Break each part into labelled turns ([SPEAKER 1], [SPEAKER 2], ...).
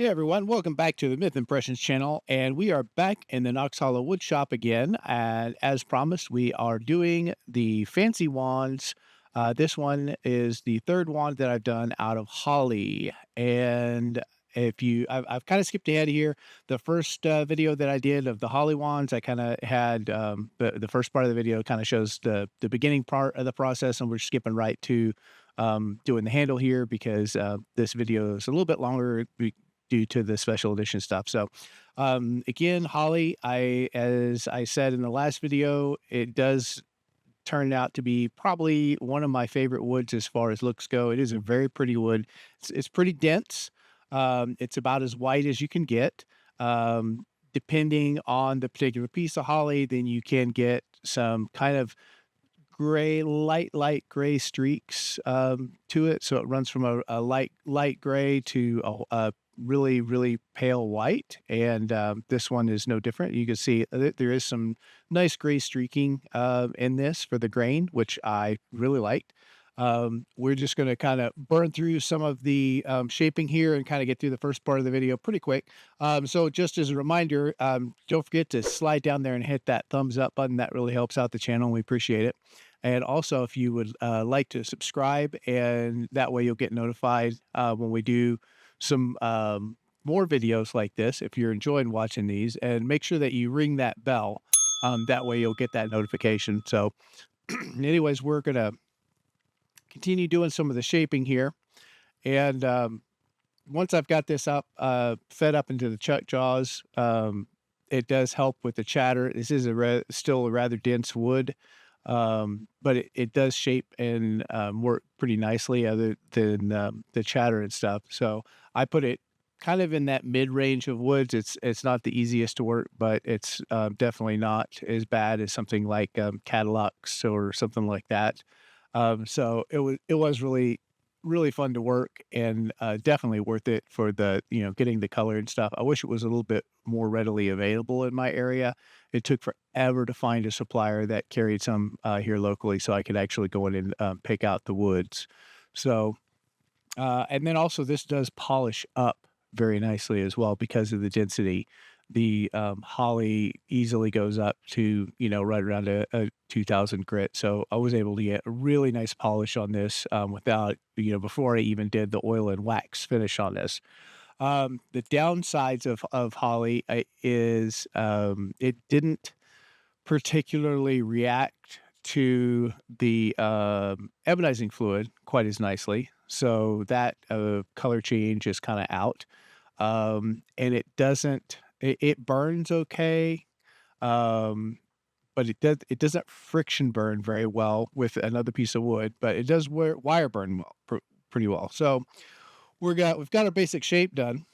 [SPEAKER 1] Hey everyone, welcome back to the Myth Impressions channel, and we are back in the Knox Hollow wood shop again. And as promised, we are doing the fancy wands. This one is the third wand that I've done out of holly. And I've kind of skipped ahead here. The first video that I did of the holly wands, I kind of had the first part of the video kind of shows the beginning part of the process, and we're skipping right to doing the handle here because this video is a little bit longer due to the special edition stuff. So, again, holly, as I said in the last video, it does turn out to be probably one of my favorite woods as far as looks go. It is a very pretty wood. It's pretty dense. It's about as white as you can get. Depending on the particular piece of holly, then you can get some kind of gray, light gray streaks to it. So it runs from a light gray to a really pale white. And this one is no different. You can see there is some nice gray streaking in this for the grain, which I really liked. We're just going to kind of burn through some of the shaping here and kind of get through the first part of the video pretty quick. So just as a reminder, don't forget to slide down there and hit that thumbs up button. That really helps out the channel. And we appreciate it. And also, if you would like to subscribe, and that way you'll get notified when we do some more videos like this, if you're enjoying watching these, and make sure that you ring that bell. That way you'll get that notification. So anyways, we're going to continue doing some of the shaping here. And once I've got this up, fed up into the chuck jaws, it does help with the chatter. This is still a rather dense wood. But it does shape and work pretty nicely other than the chatter and stuff. So I put it kind of in that mid-range of woods. It's not the easiest to work, but it's definitely not as bad as something like Cadillacs or something like that. So it was really fun to work, and definitely worth it for the getting the color and stuff. I wish it was a little bit more readily available in my area. It took forever to find a supplier that carried some here locally, so I could actually go in and pick out the woods. So and then also this does polish up very nicely as well because of the density. The holly easily goes up to, right around a 2000 grit. So I was able to get a really nice polish on this without, before I even did the oil and wax finish on this. The downsides of holly is it didn't particularly react to the ebonizing fluid quite as nicely. So that color change is kind of out. And it burns okay. Um, but it doesn't friction burn very well with another piece of wood, but it does wire burn well, pretty well. So we've got our basic shape done,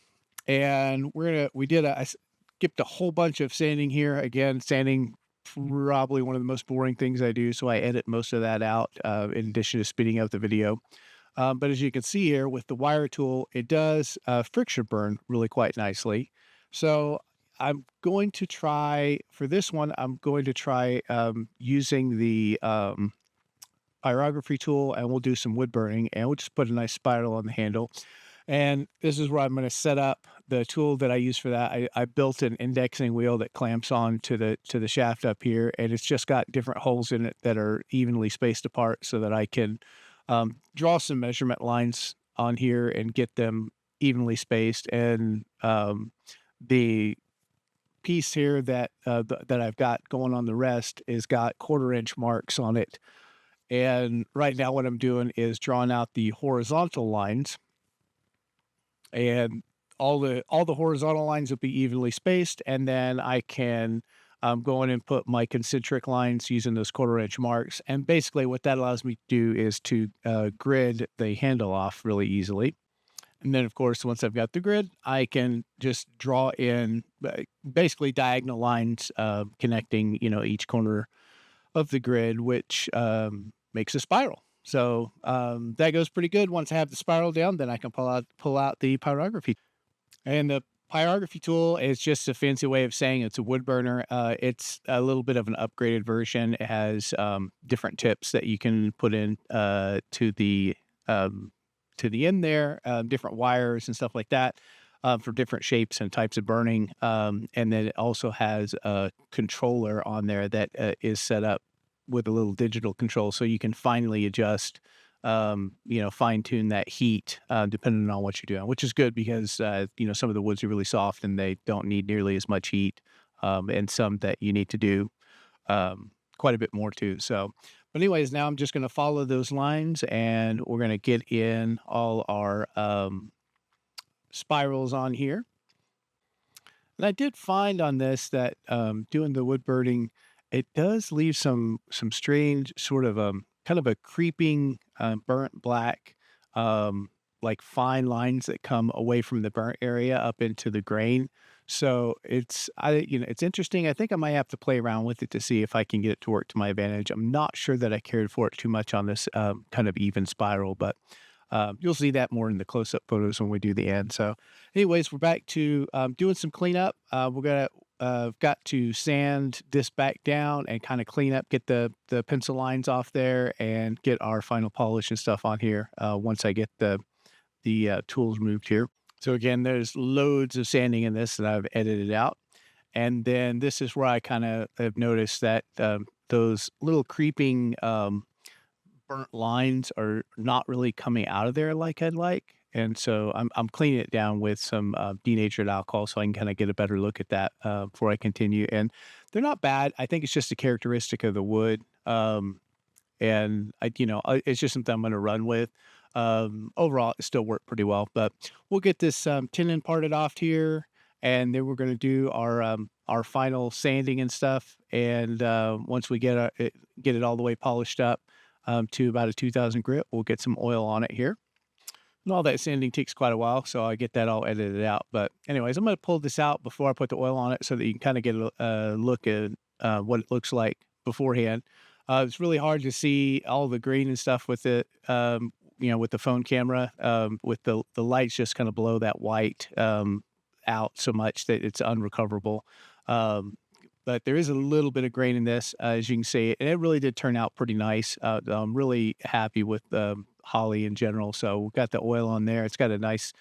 [SPEAKER 1] and I skipped a whole bunch of sanding here. Again, sanding probably one of the most boring things I do, so I edit most of that out in addition to speeding up the video. But as you can see here with the wire tool, it does friction burn really quite nicely. So I'm going to try, for this one, I'm going to try using the pyrography tool, and we'll do some wood burning, and we'll just put a nice spiral on the handle. And this is where I'm going to set up the tool that I use for that. I built an indexing wheel that clamps on to the shaft up here, and it's just got different holes in it that are evenly spaced apart so that I can draw some measurement lines on here and get them evenly spaced. And the piece here that I've got going on the rest is got 1/4 inch marks on it. And right now what I'm doing is drawing out the horizontal lines, and all the horizontal lines will be evenly spaced, and then I can go in and put my concentric lines using those 1/4 inch marks. And basically what that allows me to do is to grid the handle off really easily. And then, of course, once I've got the grid, I can just draw in basically diagonal lines connecting, each corner of the grid, which makes a spiral. So that goes pretty good. Once I have the spiral down, then I can pull out the pyrography. And the pyrography tool is just a fancy way of saying it's a wood burner. It's a little bit of an upgraded version. It has different tips that you can put in um, to the end there, different wires and stuff like that. for different shapes and types of burning. And then it also has a controller on there that is set up with a little digital control, so you can finely adjust, fine tune that heat depending on what you're doing, which is good because some of the woods are really soft and they don't need nearly as much heat, and some that you need to do quite a bit more too. So, but anyways, now I'm just going to follow those lines and we're going to get in all our spirals on here. And I did find on this that doing the wood burning, it does leave some strange sort of kind of a creeping burnt black, like fine lines that come away from the burnt area up into the grain. So it's interesting. I think I might have to play around with it to see if I can get it to work to my advantage. I'm not sure that I cared for it too much on this kind of even spiral, but you'll see that more in the close-up photos when we do the end. So anyways, we're back to doing some cleanup. Got to sand this back down and kind of clean up, get the pencil lines off there, and get our final polish and stuff on here. Once I get the tools moved here. So again, there's loads of sanding in this that I've edited out, and then this is where I kind of have noticed that those little creeping burnt lines are not really coming out of there like I'd like. And so I'm cleaning it down with some denatured alcohol so I can kind of get a better look at that before I continue. And they're not bad. I think it's just a characteristic of the wood. And it's just something I'm going to run with. Overall, it still worked pretty well. But we'll get this tenon parted off here, and then we're going to do our final sanding and stuff. And once we get it all the way polished up to about a 2000 grit, we'll get some oil on it here. And all that sanding takes quite a while, so I get that all edited out. But anyways, I'm going to pull this out before I put the oil on it so that you can kind of get a look at what it looks like beforehand. It's really hard to see all the green and stuff with it, with the phone camera, with the lights just kind of blow that white out so much that it's unrecoverable. But there is a little bit of grain in this, as you can see, and it really did turn out pretty nice. I'm really happy with Holly in general. So we've got the oil on there. It's got a nice,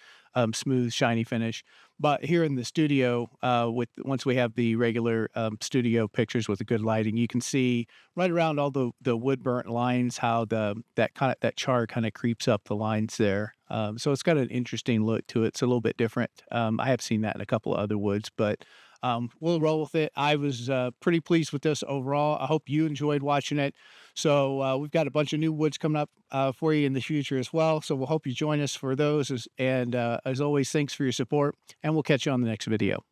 [SPEAKER 1] smooth, shiny finish. But here in the studio, once we have the regular studio pictures with the good lighting, you can see right around all the wood burnt lines how that char kind of creeps up the lines there. So it's got an interesting look to it. It's a little bit different. I have seen that in a couple of other woods, but we'll roll with it. I was pretty pleased with this overall. I hope you enjoyed watching it. So we've got a bunch of new woods coming up for you in the future as well. So we'll hope you join us for those. And as always, thanks for your support, and we'll catch you on the next video.